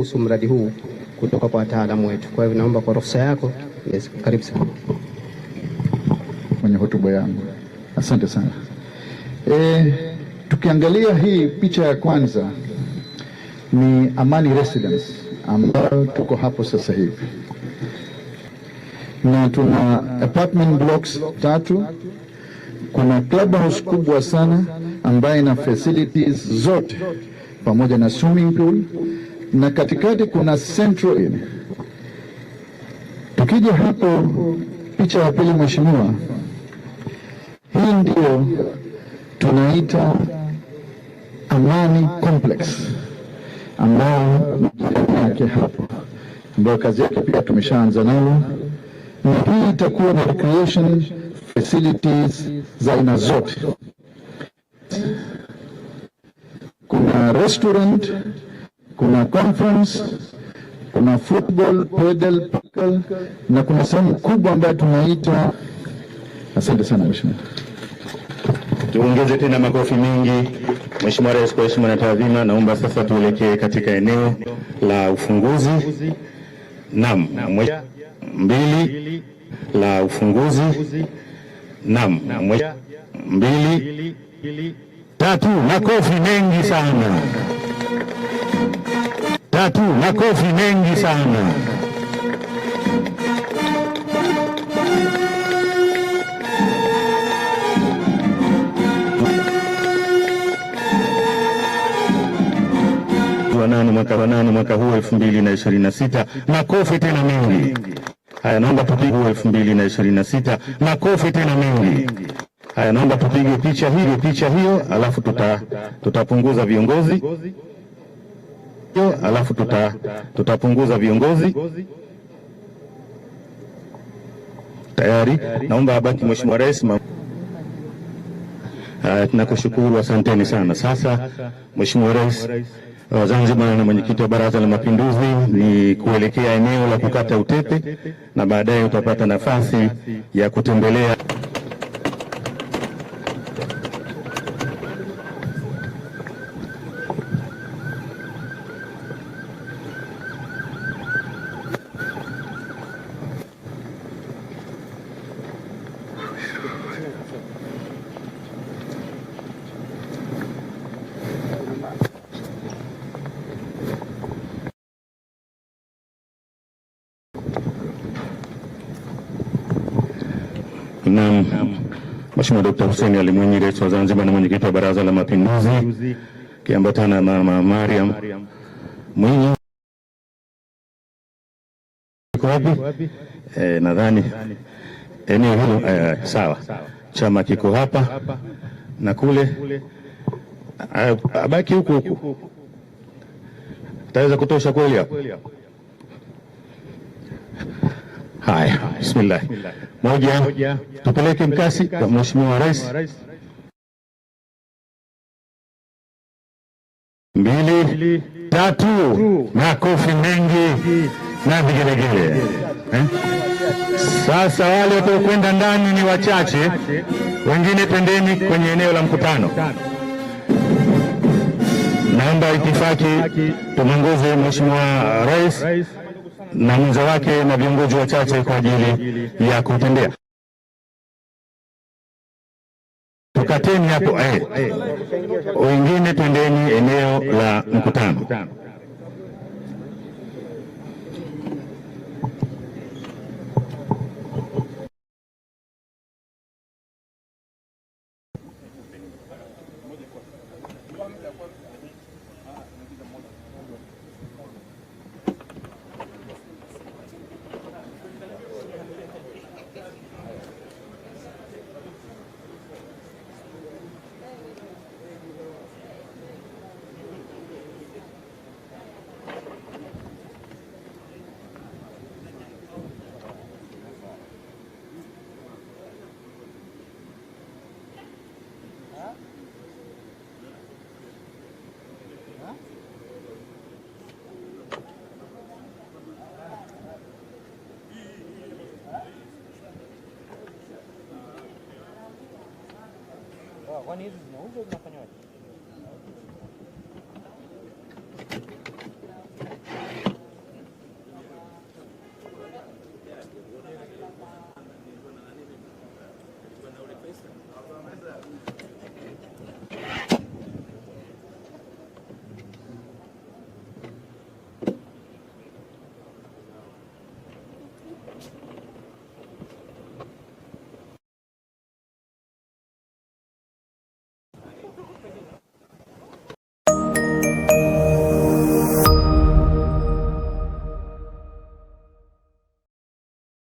kuhusu mradi huu kutoka kwa wataalamu wetu. Kwa hivyo naomba kwa ruhusa yako. Yes, karibu sana kwenye hotuba yangu. Asante sana. Tukiangalia hii picha ya kwanza ni Amani Residence ambayo tuko hapo sasa hivi, na tuna apartment blocks 3. Kuna clubhouse kubwa sana ambayo ina facilities zote pamoja na swimming pool, na katikati kuna central inn. Tukija hapo picha ya pili, mheshimiwa, hii ndio tunaita Amani Complex ambao yake hapo, ambayo kazi yake pia tumeshaanza nalo, na hii itakuwa na recreation facilities za aina zote. Kuna restaurant, kuna conference, kuna football, paddle, pickle, na kuna sehemu kubwa ambayo tunaita. Asante sana mheshimiwa. Tuongeze tena makofi mengi Mheshimiwa Rais kwa heshima na taadhima. Naomba sasa tuelekee katika eneo la ufunguzi. Naam, mbili la ufunguzi. Naam, mbili, tatu, makofi mengi sana. Tatu, makofi mengi sana. Mwaka huu 2026, makofi tena mengi. Haya, naomba tupige 2026, makofi tena mengi. Haya, naomba tupige picha hiyo, alafu tutapunguza viongozi. Alafu tutapunguza viongozi. Tayari, naomba abaki Mheshimiwa Rais. Tunakushukuru, asanteni sana. Sasa Mheshimiwa Rais wa Zanzibar na mwenyekiti wa Baraza la Mapinduzi, ni kuelekea eneo la kukata utepe, na baadaye utapata nafasi ya kutembelea na Mheshimiwa Dr. Hussein Ali Mwinyi, Rais wa Zanzibar na mwenyekiti wa Baraza la Mapinduzi, kiambatana na Mama Mariam Mwinyi. Iko wapi? Nadhani eneo hilo sawa. Chama kiko hapa na kule, abaki huku. Taweza kutosha kweli hapo? Haya, bismillah. Moja, tupeleke mkasi kwa Mheshimiwa Rais. Mbili, tatu, makofi mengi na vigelegele. Sasa wale watakwenda ndani ni wachache, wengine pendeni kwenye eneo la mkutano. Naomba itifaki tumwongoze Mheshimiwa Rais na mwenza wake na viongozi wachache kwa ajili ya kutembea. Tukateni hapo, wengine twendeni eneo la mkutano. Kwani hizi zinauzwa zinafanywaje?